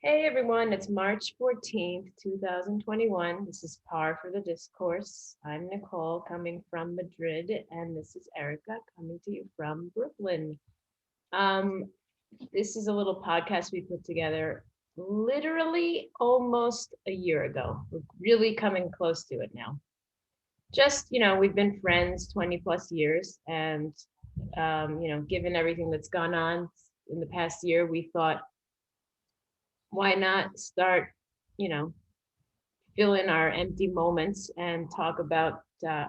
Hey everyone, it's March 14th, 2021. This is Par for the Discourse. I'm Nicole coming from Madrid, and this is Erica coming to you from Brooklyn. Um, this is a little podcast we put together literally almost a year ago. We're really coming close to it now. We've been friends 20 plus years, and given everything that's gone on in the past year, we thought, why not start, you know, fill in our empty moments and talk about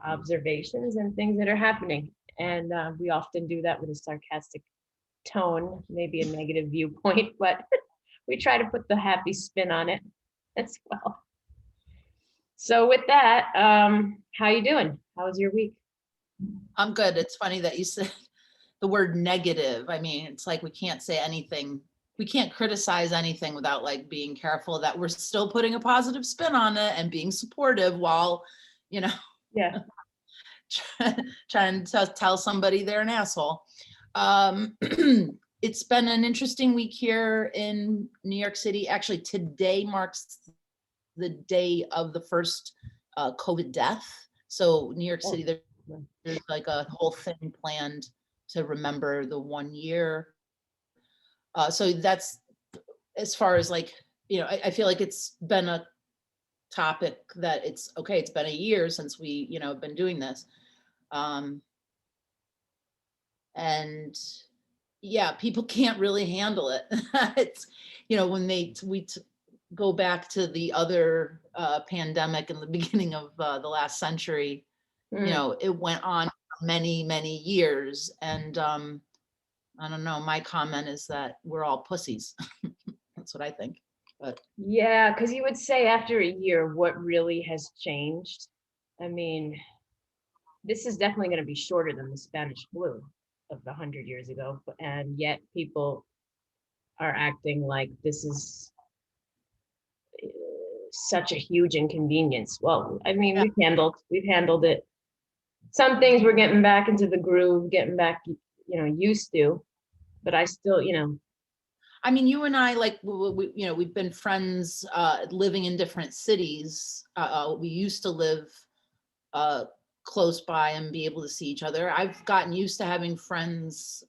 observations and things that are happening. And we often do that with a sarcastic tone, maybe a negative viewpoint, but we try to put the happy spin on it as well. So with that, how you doing? How was your week? I'm good. It's funny that you said the word negative. I mean, it's like we can't say anything. We can't criticize anything without like being careful that we're still putting a positive spin on it and being supportive while, you know, Yeah. trying to tell somebody they're an asshole. It's been an interesting week here in New York City. Actually, today marks the day of the first COVID death. So New York City, there's like a whole thing planned to remember the 1 year. So that's as far as like, I feel like it's been a topic that it's okay. It's been a year since we, have been doing this. And yeah, people can't really handle it. It's, when we go back to the other pandemic in the beginning of the last century, it went on for many, many years. And I don't know, my comment is that we're all pussies. That's what I think. But Yeah, because you would say after a year, what really has changed? I mean, this is definitely going to be shorter than the Spanish flu of 100 years ago, and yet people are acting like this is such a huge inconvenience. Well, I mean, yeah, we've handled it. Some things we're getting back into the groove, getting back, used to, but I still, I mean, you and I, like, we've been friends living in different cities. We used to live close by and be able to see each other. I've gotten used to having friends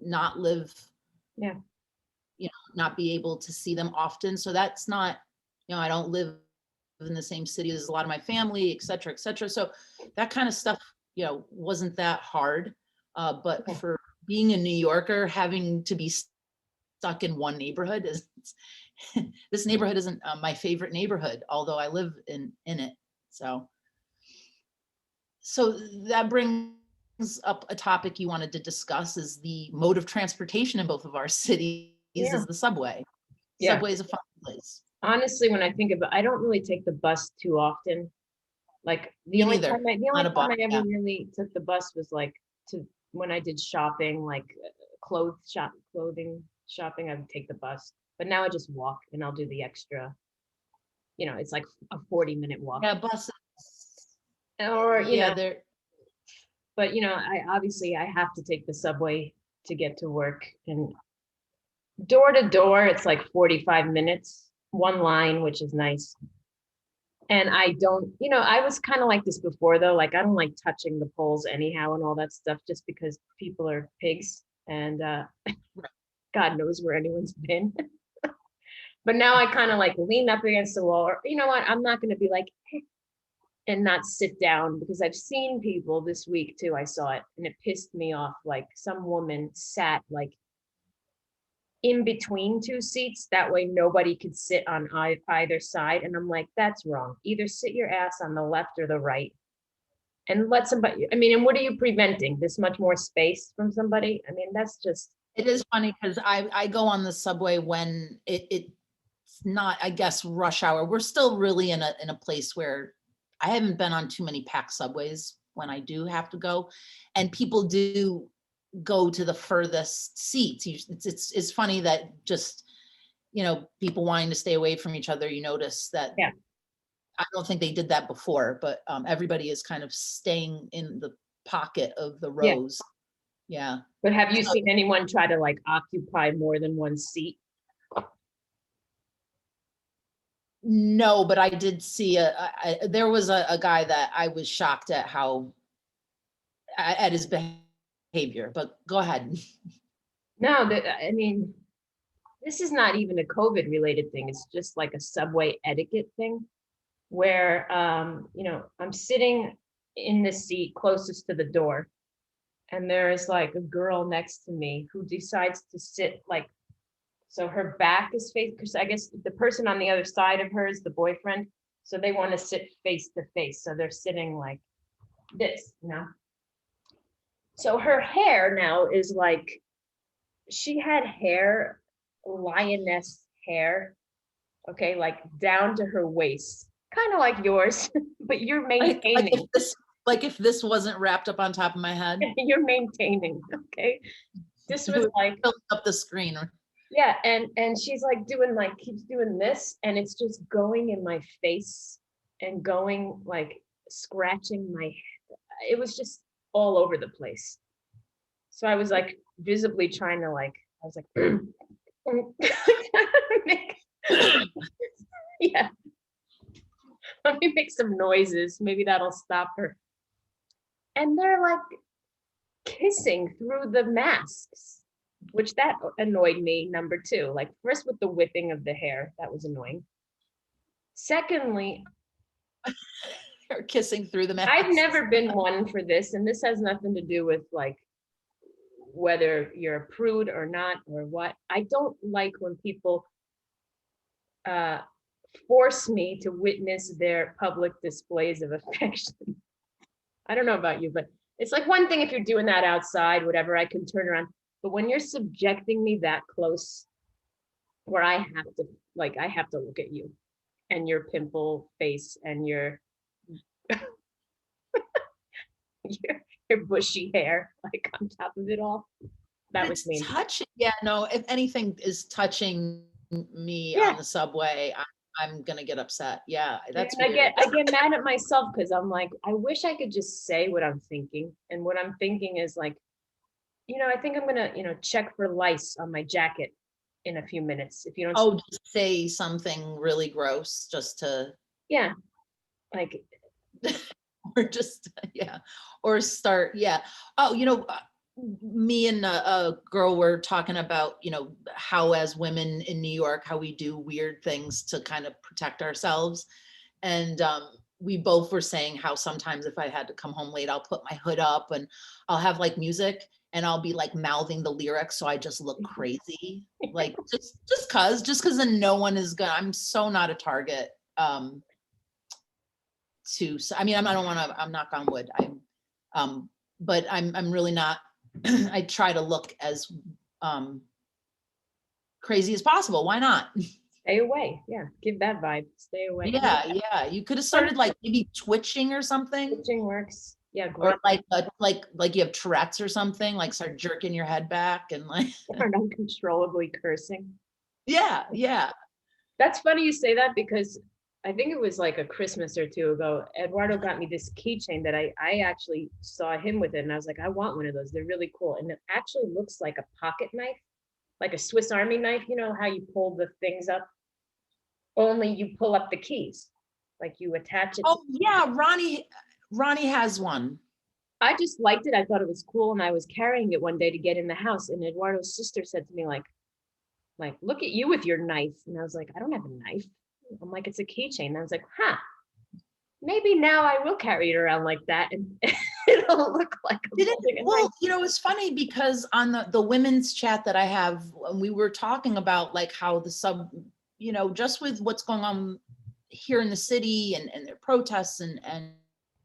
not live, yeah, not be able to see them often. So that's not, I don't live in the same city as a lot of my family, et cetera, et cetera. So that kind of stuff, wasn't that hard. But for being a New Yorker, having to be stuck in one neighborhood is this neighborhood isn't my favorite neighborhood, although I live in it. So that brings up a topic you wanted to discuss is the mode of transportation in both of our cities yeah, is the subway. yeah. Subway is a fun place. Honestly, when I think about, I don't really take the bus too often. Like Me neither. the only Not a time bus. I ever Yeah. really took the bus was like to when I did shopping, like clothing shopping. I would take the bus, but now I just walk and I'll do the extra. It's like a 40-minute walk, Yeah, buses. or Yeah, they're but I have to take the subway to get to work, and door to door, it's like 45 minutes, one line, which is nice. And I don't, I was kind of like this before though. Like I don't like touching the poles anyhow and all that stuff just because people are pigs and God knows where anyone's been. But now I kind of like lean up against the wall, or you know what? I'm not going to be like and not sit down because I've seen people this week too. I saw it and it pissed me off. Like some woman sat like in between two seats. That way nobody could sit on either side. And I'm like, that's wrong. Either sit your ass on the left or the right and let somebody, I mean, and what are you preventing? This much more space from somebody? I mean, that's just. it is funny because I go on the subway when it's not, I guess, rush hour. We're still really in a place where I haven't been on too many packed subways when I do have to go, and people do go to the furthest seats. It's funny that just, people wanting to stay away from each other, you notice that. Yeah. I don't think they did that before, but everybody is kind of staying in the pocket of the Yeah. rows. Yeah. But have you So, seen anyone try to like occupy more than one seat? No, but I did see there was a guy that I was shocked at how, at his behavior, but go ahead. No, I mean, this is not even a COVID related thing. It's just like a subway etiquette thing where, I'm sitting in the seat closest to the door, and there is like a girl next to me who decides to sit like, so her back is faced, because I guess the person on the other side of her is the boyfriend. So they want to sit face to face. So they're sitting like this, So her hair now is like, she had hair, lioness hair, okay, like down to her waist, kind of like yours, but you're maintaining. Like if this wasn't wrapped up on top of my head, You're maintaining, okay? This it was would like, fill up the screen. yeah, and she's like doing like, keeps doing this, and it's just going in my face and going like scratching my, it was just all over the place. So I was like visibly trying to like, I was like, yeah, let me make some noises. Maybe that'll stop her. And they're like kissing through the masks, which that annoyed me. Number two, like first with the whipping of the hair, that was annoying. Secondly, Or kissing through the mask. I've never been one for this, and this has nothing to do with like whether you're a prude or not or what. I don't like when people force me to witness their public displays of affection. I don't know about you, but it's like one thing if you're doing that outside, whatever, I can turn around. But when you're subjecting me that close, where I have to look at you and your pimple face and your your bushy hair, like on top of it all. That was It's mean. touching. Yeah, no, if anything is touching me Yeah. on the subway, I'm gonna get upset. Yeah, that's I weird. get mad at myself because I'm like, I wish I could just say what I'm thinking. And what I'm thinking is like, I think I'm gonna, check for lice on my jacket in a few minutes. If you don't, Oh, just say something really gross just to, yeah, like, or just, yeah, or start, yeah. Oh, me and a girl were talking about, how as women in New York, how we do weird things to kind of protect ourselves. And we both were saying how sometimes if I had to come home late, I'll put my hood up and I'll have like music and I'll be like mouthing the lyrics so I just look crazy. Like just cause then no one is gonna, I'm so not a target. I mean, I don't wanna, I'm knock on wood. But I'm really not, I try to look as crazy as possible. Why not? stay away. Yeah, give that vibe. Stay away. Yeah. You could have started like maybe twitching or something, Stitching works. Yeah, or grunt like you have Tourette's or something, like start jerking your head back and like, or uncontrollably cursing. yeah. That's funny you say that because I think it was like a Christmas or two ago. Eduardo got me this keychain that I actually saw him with it, and I was like, I want one of those. They're really cool, and it actually looks like a pocket knife, like a Swiss Army knife. You know how you pull the things up, only you pull up the keys, like you attach it. Oh yeah, Ronnie has one. I just liked it. I thought it was cool, and I was carrying it one day to get in the house, and Eduardo's sister said to me, like, look at you with your knife. And I was like, I don't have a knife. I'm like, it's a keychain. And I was like, maybe now I will carry it around like that and it'll look like I'm holding a knife. Well, it's funny because on the women's chat that I have, when we were talking about like how just with what's going on here in the city and their protests and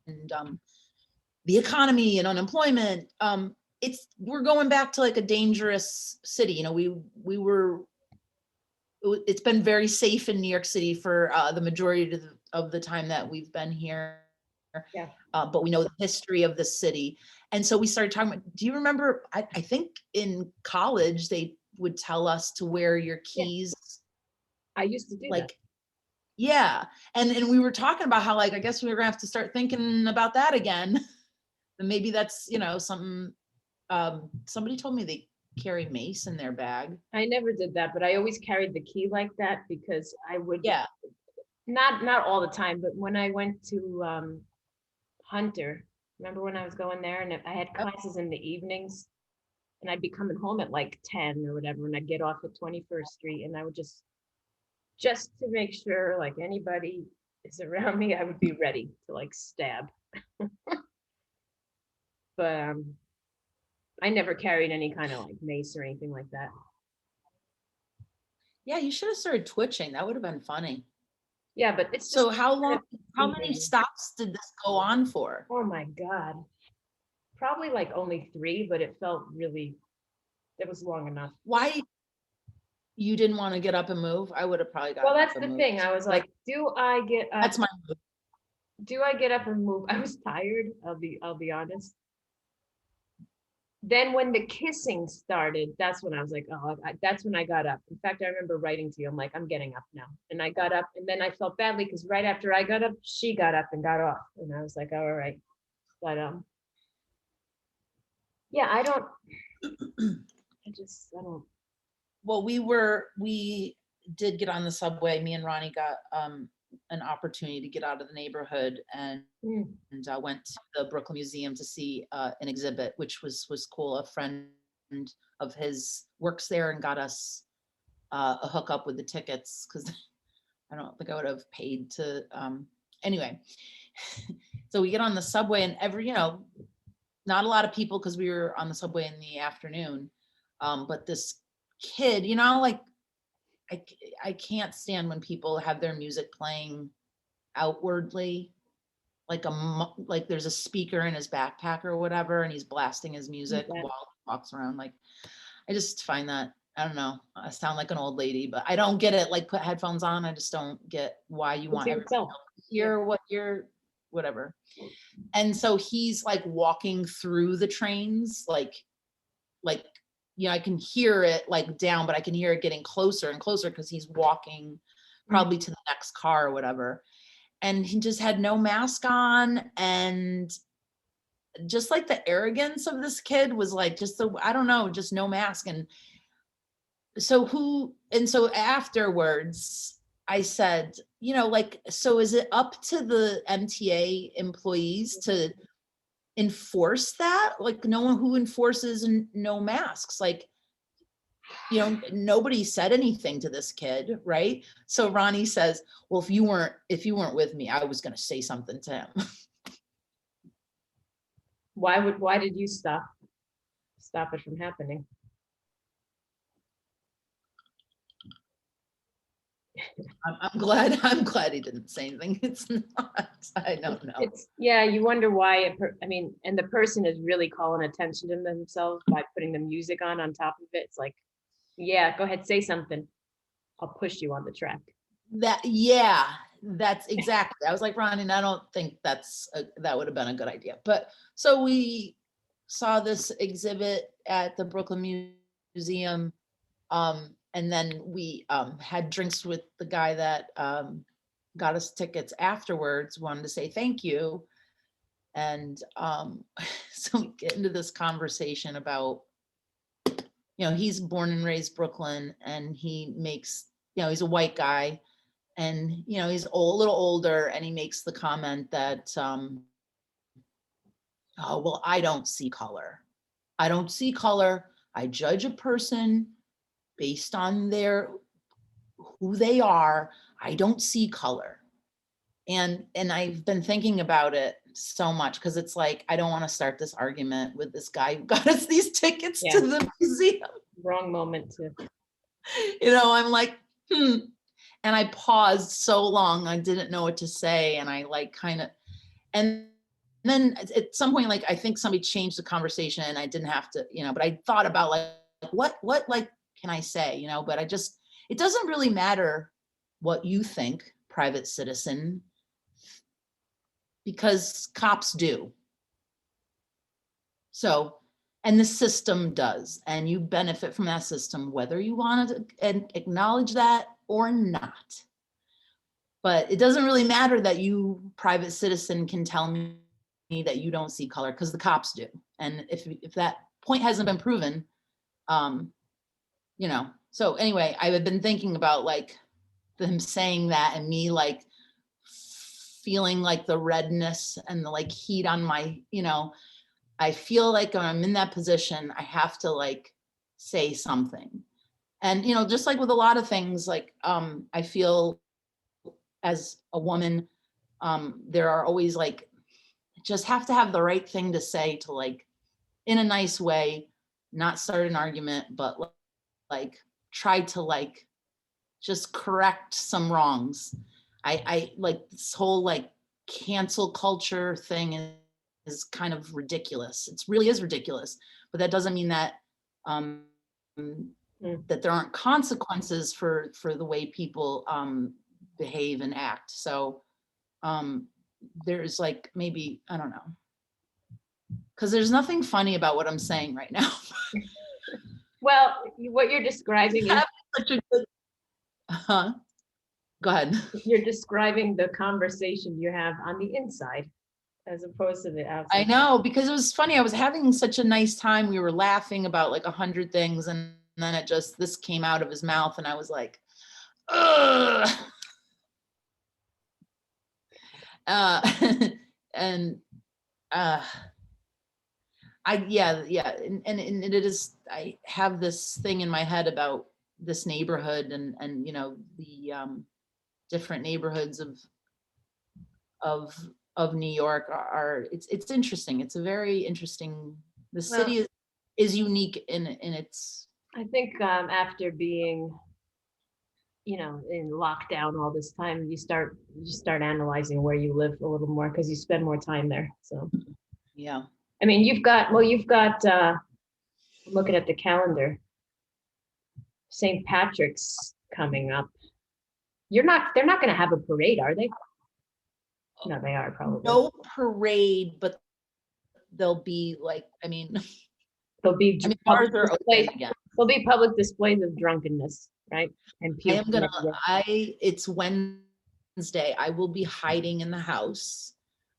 the economy and unemployment, we're going back to like a dangerous city. It's been very safe in New York City for the majority of the time that we've been here. Yeah. But we know the history of the city. And so we started talking about, do you remember, I think in college, they would tell us to wear your keys. I used to do Like, that. yeah. And we were talking about how, like, I guess we were gonna have to start thinking about that again. And maybe that's, something, somebody told me they carry mace in their bag. I never did that, but I always carried the key like that because I would, Yeah. not all the time, but when I went to Hunter, remember when I was going there and I had classes in the evenings and I'd be coming home at like 10 or whatever, and I'd get off at 21st Street and I would just to make sure like anybody is around me, I would be ready to like stab. But I never carried any kind of like mace or anything like that. Yeah, you should have started twitching. That would have been funny. Yeah, but it's just So how kind long, of how many deceiving. stops did this go on for? Oh my God. Probably like only 3, but it felt really, it was long enough. Why you didn't want to get up and move? I would have probably got Well, up that's and the moved. thing. I was like, do I get up? That's my move. Do I get up and move? I was tired. I'll be honest. Then when the kissing started, that's when I was like, oh, that's when I got up. In fact, I remember writing to you. I'm like, I'm getting up now. And I got up and then I felt badly because right after I got up, she got up and got off. And I was like, oh, all right. But yeah, I don't, I don't. Well, we did get on the subway. Me and Ronnie got an opportunity to get out of the neighborhood and Mm. went to the Brooklyn Museum to see an exhibit, which was cool. A friend of his works there and got us a hookup with the tickets because I don't think I would have paid to. Anyway, so we get on the subway and not a lot of people because we were on the subway in the afternoon. But this kid, like I can't stand when people have their music playing outwardly, like like there's a speaker in his backpack or whatever, and he's blasting his music Yeah. while he walks around. Like, I just find that, I don't know, I sound like an old lady, but I don't get it. Like, put headphones on. I just don't get why you It's want everybody yourself. to hear what you're, whatever. And so he's like walking through the trains, like, I can hear it like down, but I can hear it getting closer and closer because he's walking probably to the next car or whatever. And he just had no mask on, and just like the arrogance of this kid was like, I don't know, just no mask. And so afterwards I said, like, so is it up to the MTA employees to enforce that? Like, no one who enforces no masks, like, nobody said anything to this kid, right? So Ronnie says, well, if you weren't with me, I was going to say something to him. Why did you stop it from happening? I'm glad he didn't say anything. It's not, I don't know. Yeah, you wonder why I mean, and the person is really calling attention to themselves by putting the music on top of it. It's like, yeah, go ahead, say something. I'll push you on the track. Yeah, that's exactly. I was like, Ronnie, I don't think that would have been a good idea. But so we saw this exhibit at the Brooklyn Museum. And then we had drinks with the guy that got us tickets afterwards, wanted to say thank you. And so we get into this conversation about, he's born and raised Brooklyn, and he makes, he's a white guy, and, he's a little older, and he makes the comment that, oh, well, I don't see color. I don't see color. I judge a person based on who they are. I don't see color. And I've been thinking about it so much because it's like, I don't want to start this argument with this guy who got us these tickets to the museum. Wrong moment to. I'm like, And I paused so long, I didn't know what to say. And I like and then at some point, like, I think somebody changed the conversation and I didn't have to, but I thought about like, what like can I say, but it doesn't really matter what you think, private citizen, because cops do. So, and the system does, and you benefit from that system, whether you want to acknowledge that or not. But it doesn't really matter that you, private citizen, can tell me that you don't see color, because the cops do. And if that point hasn't been proven, so anyway, I have been thinking about like them saying that and me like feeling like the redness and the like heat on my, I feel like when I'm in that position, I have to like say something. And, just like with a lot of things, like, I feel as a woman, there are always like, just have to have the right thing to say to like, in a nice way, not start an argument, but like try to like just correct some wrongs. I like this whole like cancel culture thing is kind of ridiculous. It really is ridiculous, but that doesn't mean that that there aren't consequences for the way people behave and act. So there's like, maybe, I don't know, because there's nothing funny about what I'm saying right now. Well, what you're describing is Such a good, go ahead. you're describing the conversation you have on the inside as opposed to the outside. I know, because it was funny. I was having such a nice time. We were laughing about like 100 things, and then this came out of his mouth, and I was like, ugh. And and it is, I have this thing in my head about this neighborhood and the different neighborhoods of New York are it's interesting. It's a very interesting, the city is unique in its. I think after being, in lockdown all this time, you start analyzing where you live a little more because you spend more time there. So Yeah. I mean, you've got looking at the calendar, St. Patrick's coming up. They're not going to have a parade, are they? No, they are probably. No parade, but there'll be like, there'll be bars are open again. There'll be public displays of drunkenness, right? And it's Wednesday. I will be hiding in the house.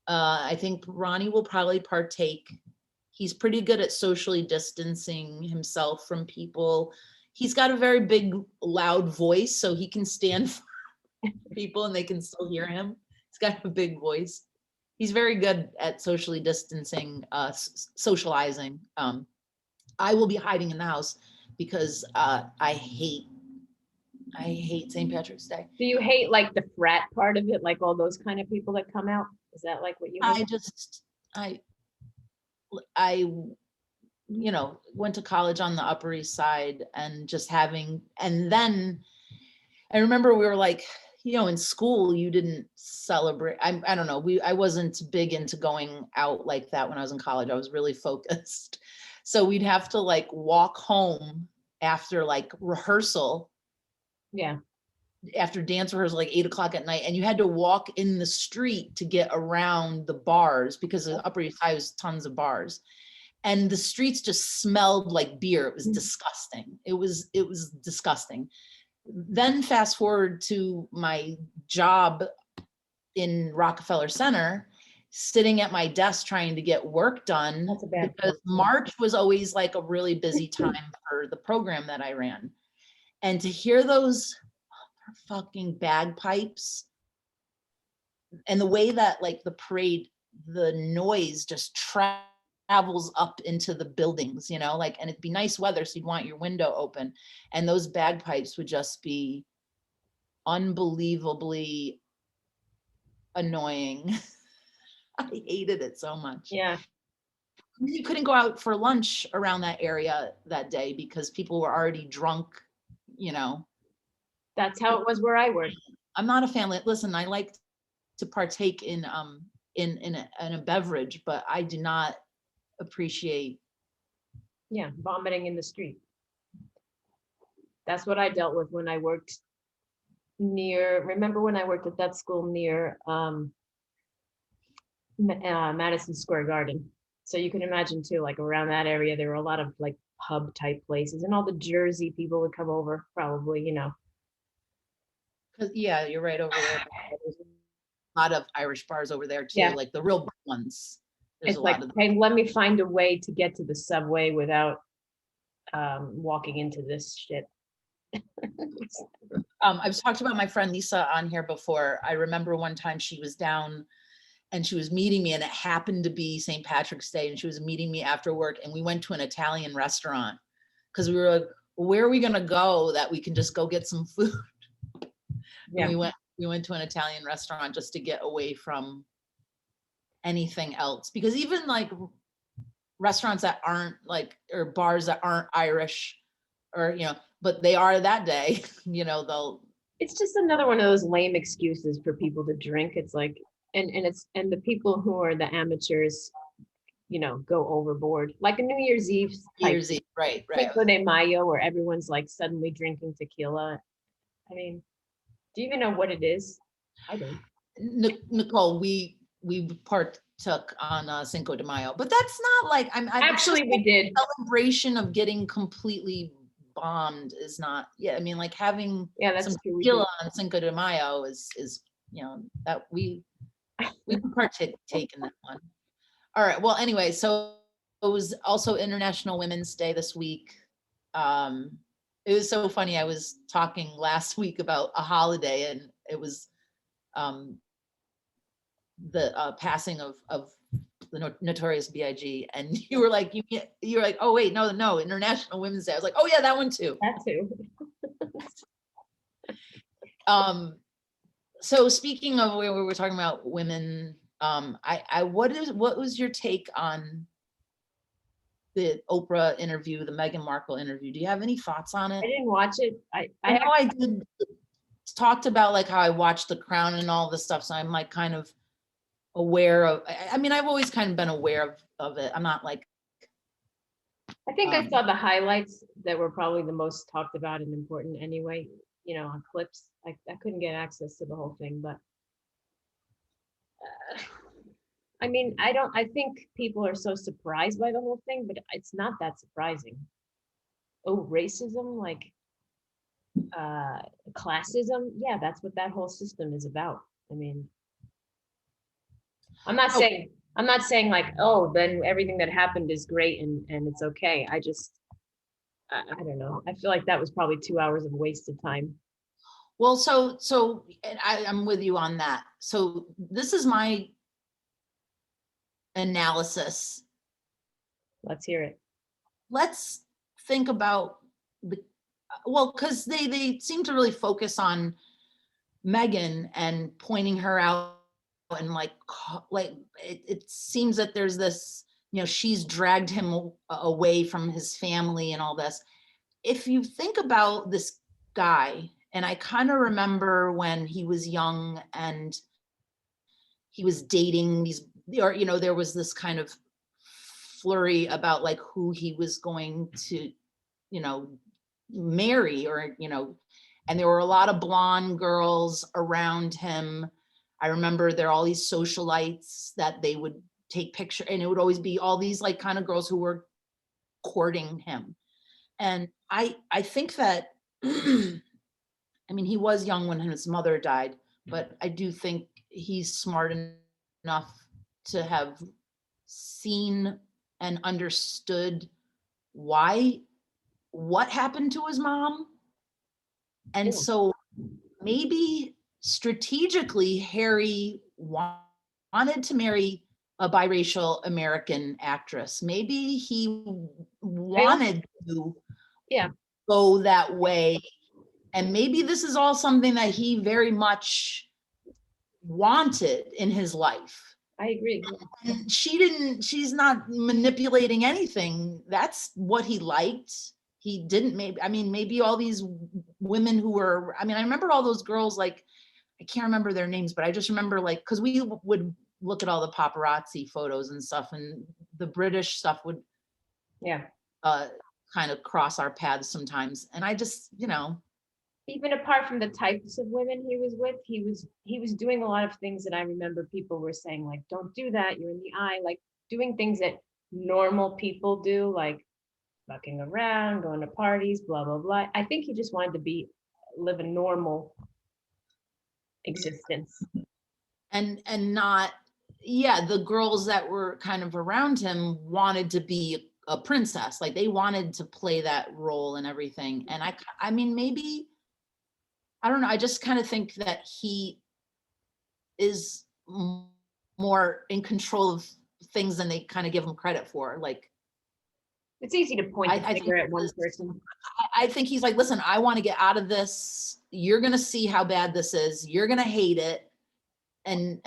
I think Ronnie will probably partake. He's pretty good at socially distancing himself from people. He's got a very big, loud voice, so he can stand for people and they can still hear him. He's got a big voice. He's very good at socially distancing, socializing. I will be hiding in the house because I hate St. Patrick's Day. Do you hate like the frat part of it, like all those kind of people that come out? Is that like what you hate? I went to college on the Upper East Side, and and then I remember we were like, in school, you didn't celebrate. I don't know. I wasn't big into going out like that when I was in college. I was really focused. So we'd have to like walk home after like rehearsal. Yeah. After dance rehearsal, like 8 o'clock at night. And you had to walk in the street to get around the bars because the Upper East Side was tons of bars. And the streets just smelled like beer. It was disgusting. It was disgusting. Then fast forward to my job in Rockefeller Center, sitting at my desk trying to get work done because March was always like a really busy time for the program that I ran. And to hear those fucking bagpipes and the way that like the parade, the noise just travels up into the buildings, and it'd be nice weather, so you'd want your window open, and those bagpipes would just be unbelievably annoying. I hated it so much. Yeah. You couldn't go out for lunch around that area that day because people were already drunk, That's how it was where I worked. I'm not a fan. Listen, I like to partake in a beverage, but I do not appreciate. Yeah, vomiting in the street. That's what I dealt with when I worked remember when I worked at that school near Madison Square Garden. So you can imagine too, like around that area, there were a lot of like pub type places, and all the Jersey people would come over, probably, Yeah, you're right over there. There's a lot of Irish bars over there too, like the real ones. There's it's like, hey, let me find a way to get to the subway without walking into this shit. I've talked about my friend Lisa on here before. I remember one time she was down and she was meeting me, and it happened to be St. Patrick's Day, and she was meeting me after work, and we went to an Italian restaurant because we were like, where are we gonna go that we can just go get some food? Yeah. And we went to an Italian restaurant just to get away from anything else, because even like restaurants that aren't like, or bars that aren't Irish, or but they are that day, they'll. It's just another one of those lame excuses for people to drink. It's like, and the people who are the amateurs, go overboard. Like a New Year's Eve type Year's Eve, right. Cinco de Mayo, where everyone's like suddenly drinking tequila. I mean, do you even know what it is? I don't. Nicole, we partook on Cinco de Mayo, but that's not like Actually, we did. Celebration of getting completely bombed is not. Yeah, I mean, like having some true. tequila on Cinco de Mayo is that we partake in that one. All right. Well, anyway, so it was also International Women's Day this week. It was so funny. I was talking last week about a holiday, and it was the passing of the notorious B.I.G. And you were like, oh wait, no, International Women's Day. I was like, oh yeah, that one too. That too. So speaking of where we were talking about women, what was your take on the Oprah interview, the Meghan Markle interview? Do you have any thoughts on it? I didn't watch it. I know I did. Talked about like how I watched The Crown and all this stuff, so I'm like kind of aware of. I mean, I've always kind of been aware of it. I'm not like. I think I saw the highlights that were probably the most talked about and important anyway. On clips. I couldn't get access to the whole thing, but I mean, I think people are so surprised by the whole thing, but it's not that surprising. Oh, racism, like classism. Yeah, that's what that whole system is about. I mean, I'm not saying like, oh, then everything that happened is great and it's okay. I don't know. I feel like that was probably 2 hours of wasted time. Well, so and I'm with you on that. So this is my analysis. Let's hear it. Let's think about because they seem to really focus on Meghan and pointing her out, and like it seems that there's this, she's dragged him away from his family and all this. If you think about this guy, and I kind of remember when he was young and he was dating these, or there was this kind of flurry about like who he was going to marry, or and there were a lot of blonde girls around him. I remember there are all these socialites that they would take pictures, and it would always be all these like kind of girls who were courting him. And I think that I mean, he was young when his mother died, but I do think he's smart enough to have seen and understood what happened to his mom. And so maybe strategically, Harry wanted to marry a biracial American actress. Maybe he wanted to go that way. And maybe this is all something that he very much wanted in his life. I agree. And she's not manipulating anything. That's what he liked. He didn't, maybe all these women who were, I remember all those girls, like, I can't remember their names, but I just remember like, because we would look at all the paparazzi photos and stuff, and the British stuff would kind of cross our paths sometimes. And I just, even apart from the types of women he was with, he was doing a lot of things that I remember people were saying, like, don't do that, you're in the eye, like doing things that normal people do, like fucking around, going to parties, blah, blah, blah. I think he just wanted to live a normal existence. And not, the girls that were kind of around him wanted to be a princess, like they wanted to play that role and everything. And I mean, maybe I don't know. I just kind of think that he is more in control of things than they kind of give him credit for. Like, It's easy to point the I think finger at one person. I think he's like, listen, I want to get out of this. You're gonna see how bad this is. You're gonna hate it, and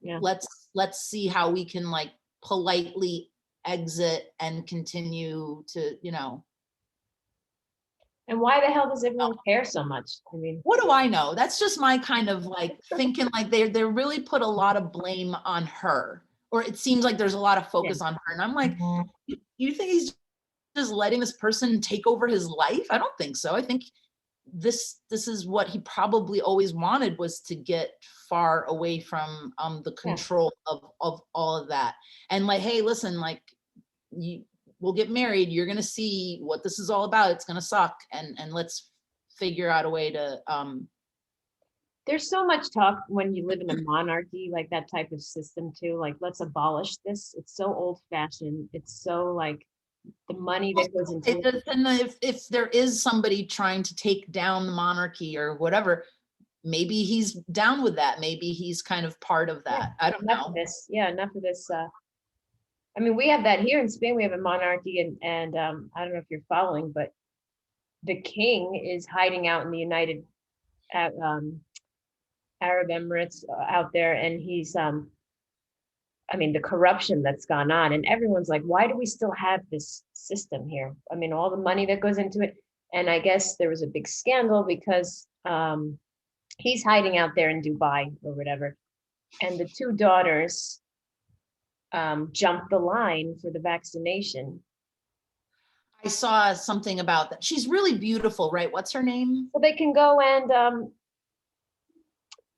Yeah. let's see how we can like politely exit and continue to, you know. And why the hell does everyone care so much? I mean, What do I know? That's just my kind of like thinking, like they really put a lot of blame on her, or it seems like there's a lot of focus on her. And I'm like, you think he's just letting this person take over his life? I don't think so. I think this is what he probably always wanted, was to get far away from the control of all of that. And like, hey, listen, like, we'll get married. You're gonna see what this is all about. It's gonna suck, and let's figure out a way to there's so much talk when you live in a monarchy, like that type of system too. Like, let's abolish this. It's so old fashioned. It's so like the money that goes into it. and if there is somebody trying to take down the monarchy or whatever, maybe he's down with that. Maybe he's kind of part of that. I don't Enough know. of this. Yeah, enough of this. I mean, we have that here in Spain. We have a monarchy, and I don't know if you're following, but the king is hiding out in the United Arab Emirates out there, and he's I mean, the corruption that's gone on, and everyone's like, why do we still have this system here? I mean, all the money that goes into it. And I guess there was a big scandal because he's hiding out there in Dubai or whatever. And the two daughters jumped the line for the vaccination. I saw something about that. She's really beautiful, right? What's her name? So they can go and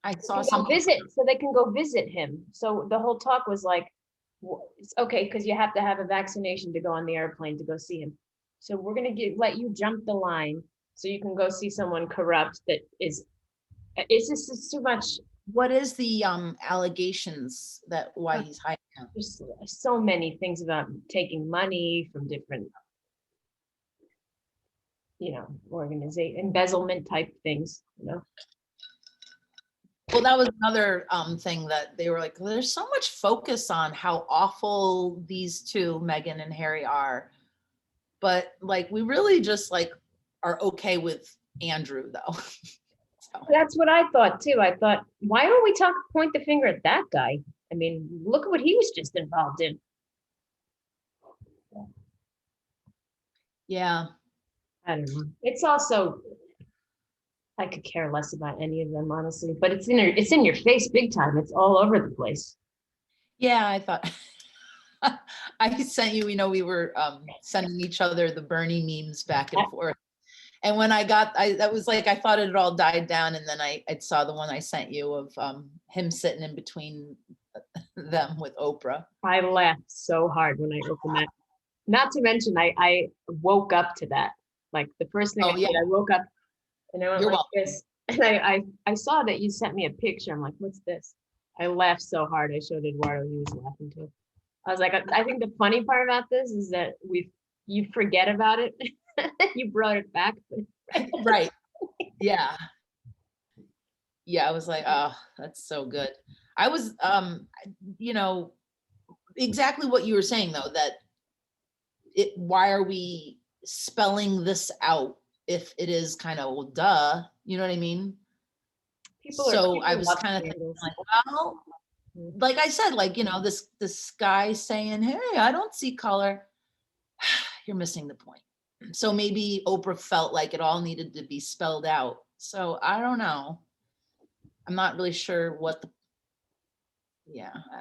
I saw something. so they can go visit him. So the whole talk was like, it's okay, because you have to have a vaccination to go on the airplane to go see him. So we're gonna let you jump the line so you can go see someone corrupt that is. It's just too much. What is the allegations that why he's hiding out? There's so many things about taking money from different, organization, embezzlement type things. Well, that was another thing that they were like, well, there's so much focus on how awful these two, Meghan and Harry, are. But like, we really just like are okay with Andrew though. So. That's what I thought too. I thought, why don't we point the finger at that guy? I mean, look at what he was just involved in. Yeah. I don't know. It's also, I could care less about any of them, honestly, but it's in your face big time. It's all over the place. Yeah, I thought I sent you, we were sending each other the Bernie memes back and forth. And when that was like, I thought it had all died down. And then I saw the one I sent you of him sitting in between them with Oprah. I laughed so hard when I opened that. Not to mention, I woke up to that. Like the first thing I did, I woke up and I went like this. And I saw that you sent me a picture. I'm like, what's this? I laughed so hard. I showed Eduardo, he was laughing too. I was like, I think the funny part about this is that you forget about it. You brought it back. Right. Yeah. Yeah, I was like, oh, that's so good. I was, exactly what you were saying though, that why are we spelling this out if it is kind of, well, duh, you know what I mean? So I was kind of thinking like, well, like I said, like, this guy saying, hey, I don't see color. You're missing the point. So maybe Oprah felt like it all needed to be spelled out. So I don't know. I'm not really sure I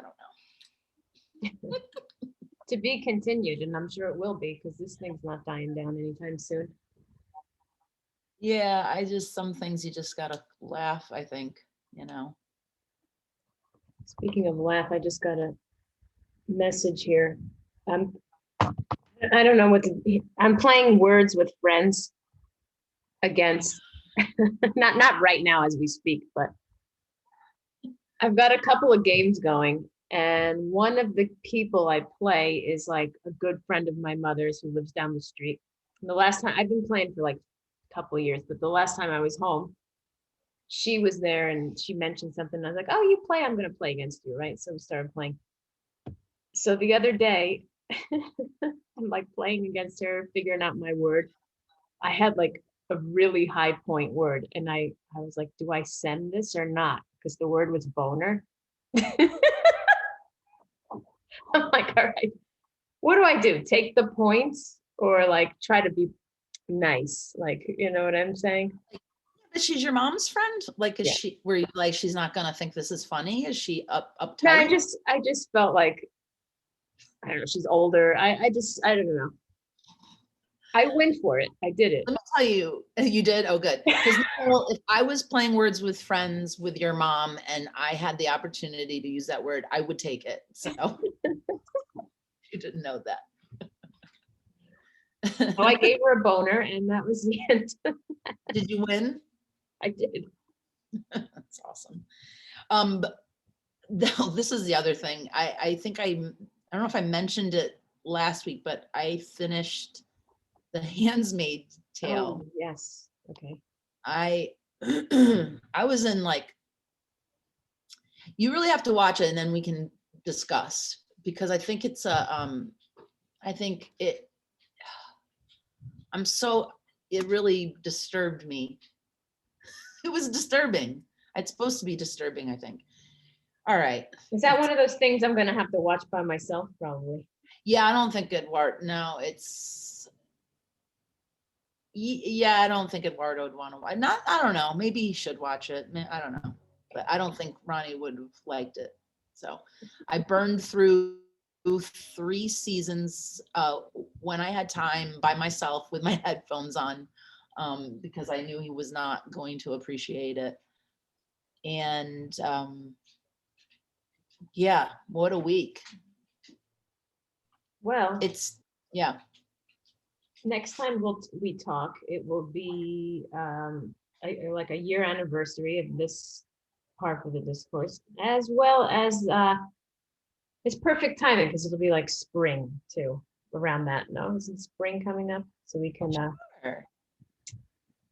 don't know. To be continued, and I'm sure it will be, because this thing's not dying down anytime soon. Yeah, some things you just gotta laugh, I think, Speaking of laugh, I just got a message here. I don't know I'm playing words with friends against, not right now as we speak, but I've got a couple of games going, and one of the people I play is like a good friend of my mother's who lives down the street. And the last time I've been playing for like a couple of years, but the last time I was home, she was there and she mentioned something. I was like, oh, you play, I'm gonna play against you, right? So we started playing. So the other day, I'm like playing against her, figuring out my word. I had like a really high point word, and I was like, do I send this or not? Because the word was boner. I'm like, all right, what do I do? Take the points or like try to be nice? Like, you know what I'm saying? But she's your mom's friend? Like, is Yeah. she, were you like, she's not gonna think this is funny? Is she No, uptight? I just felt like, I don't know, she's older. I don't know. I went for it. I did it. Let me tell you, you did? Oh, good. Because if I was playing words with friends with your mom and I had the opportunity to use that word, I would take it. So you didn't know So I that. gave her a boner, and that was the end. Did you win? I did. That's awesome. But no, this is the other thing. I think I don't know if I mentioned it last week, but I finished The Handmaid's Oh, Tale. yes. Okay. I I was in like, you really have to watch it and then we can discuss, because I think it's a I think I'm so, it really disturbed me. It was disturbing. It's supposed to be disturbing, I think. All right. Is that one of those things I'm gonna have to watch by myself, probably? Yeah, I don't think Edward, no, it's, yeah, I don't think Eduardo would want to watch. Not, I don't know. Maybe he should watch it. I don't know, but I don't think Ronnie would have liked it. So I burned through 3 seasons when I had time by myself with my headphones on, because I knew he was not going to appreciate it. And yeah, what a week. Well, It's, yeah. next time we talk, it will be like a year anniversary of this part of the discourse, as well as it's perfect timing because it'll be like spring too, around that. No, isn't spring coming up? So we can Sure.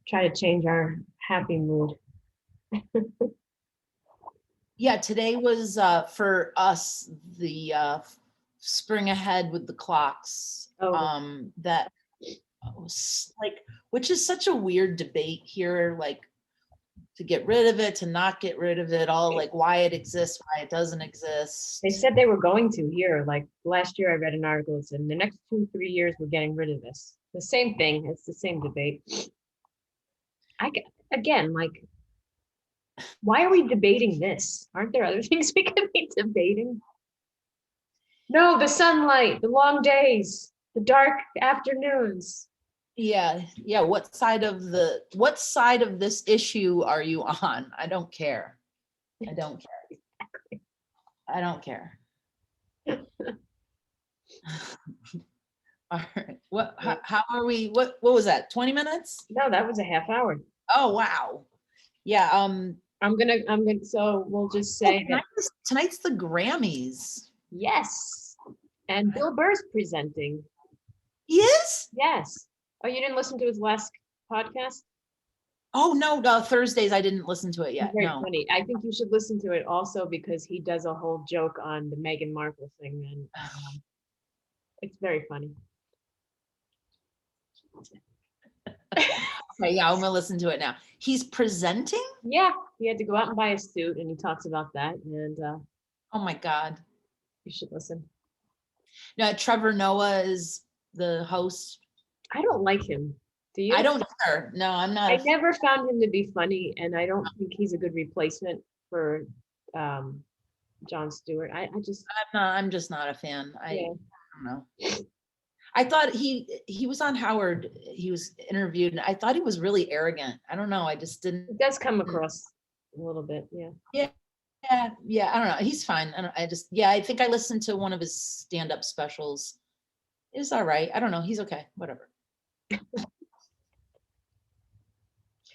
try to change our happy mood. Yeah, today was for us the spring ahead with the clocks. Oh, That was like, which is such a weird debate here, like to get rid of it, to not get rid of it, all like why it exists, why it doesn't they exist. said they were going to here. Like last year, I read an article that said in the next 2, 3 years, we're getting rid of this. The same thing. It's the same debate. Again, like, why are we debating this? Aren't there other things we could be debating? No, the sunlight, the long days, the dark afternoons. Yeah, yeah. What side of this issue are you on? I don't care. I don't care. I don't care. All right. How are we? What was that? 20 minutes? No, that was a half hour. Oh, wow. Yeah. So we'll just Oh, say that tonight's the Grammys. yes. And Bill Burr's presenting. He is? Yes. Oh, you didn't listen to his last podcast? Oh, no, Thursdays. I didn't listen to it He's yet. very No. funny. I think you should listen to it also because he does a whole joke on the Meghan Markle thing, and it's very funny. Okay, yeah, I'm gonna listen to it now. He's presenting? Yeah, he had to go out and buy a suit, and he talks about that, and Oh my God. you should listen. No, Trevor Noah is the host. I don't like him. Do I you? don't either. No, I'm not I never found him to be funny, and I don't think he's a good replacement for um, Jon Stewart. I just, I'm just not a fan. yeah, I don't know. I thought he was on Howard. He was interviewed, and I thought he was really arrogant. I don't know. I just didn't. it does come across a little bit, yeah. Yeah, yeah. I don't know. He's fine. Yeah. I think I listened to one of his stand-up specials. It's all right. I don't know. He's okay. Whatever.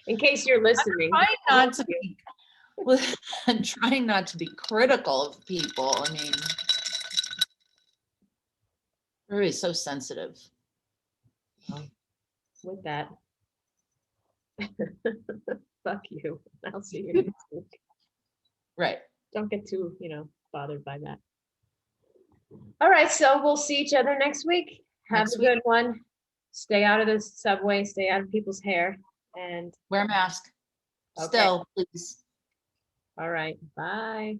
In case you're listening, Trying not to be. I'm trying not to be critical of people. I mean, everybody's so sensitive. with that, fuck you. I'll see you next week. Right. Don't get too, bothered by that. All right, so we'll see each other next week. Have Next a week. good one. Stay out of the subway, stay out of people's hair, and Wear a mask. Okay. Still, please. all right, bye.